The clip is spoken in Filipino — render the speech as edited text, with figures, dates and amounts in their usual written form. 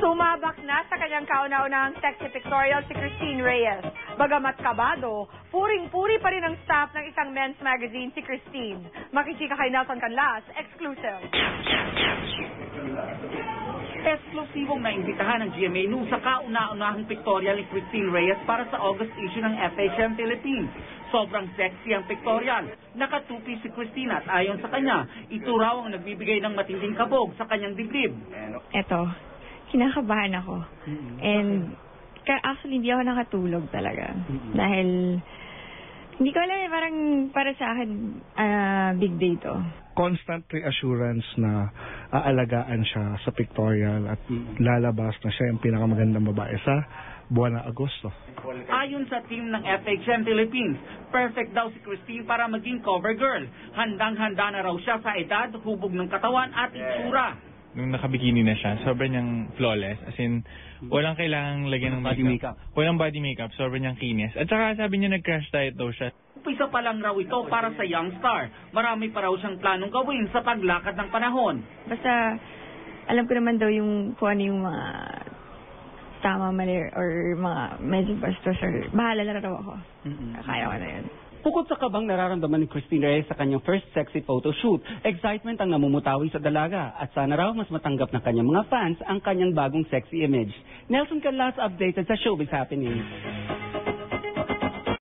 Sumabak na sa kanyang kauna-unahang sexy pictorial si Christine Reyes. Bagamat kabado, puring-puri pa rin ang staff ng isang men's magazine si Christine. Makikika kay Nelson Canlas, exclusive. Eksklusibong naimbitahan ng GMA News sa kauna-unahang pictorial ni Christine Reyes para sa August issue ng FHM Philippines. Sobrang sexy ang pictorial. Nakatupi si Christine at ayon sa kanya, ito raw ang nagbibigay ng matinding kabog sa kanyang dibdib. Eto, kinakabahan ako. And actually, hindi ako nakatulog talaga. Dahil, hindi ko alam parang para sa akin, big day to. Constant reassurance na aalagaan siya sa pictorial at lalabas na siya yung pinakamagandang babae sa buwan ng Agosto. Ayon sa team ng FHM Philippines, perfect daw si Christine para maging cover girl. Handang-handa na raw siya sa edad, hubog ng katawan at itsura. Nung nakabikini na siya, sobrang niyang flawless. As in, walang kailangang lagyan ng body makeup. Walang body makeup, sobrang niyang kinis. At saka sabi niya nag-crash diet daw siya. Umpisa pa lang raw ito para sa young star. Marami pa raw siyang planong gawin sa paglakad ng panahon. Basta, alam ko naman daw yung kung ano yung mga tama, mali, or mga medyo bastos, or bahala na raw ako. Kaya ko na yun. Bukod sa kabang nararamdaman ni Christine Reyes sa kanyang first sexy photo shoot, excitement ang namumutawi sa dalaga at sana raw mas matanggap ng kanyang mga fans ang kanyang bagong sexy image. Nelson Canlas updated sa Showbiz Happenings.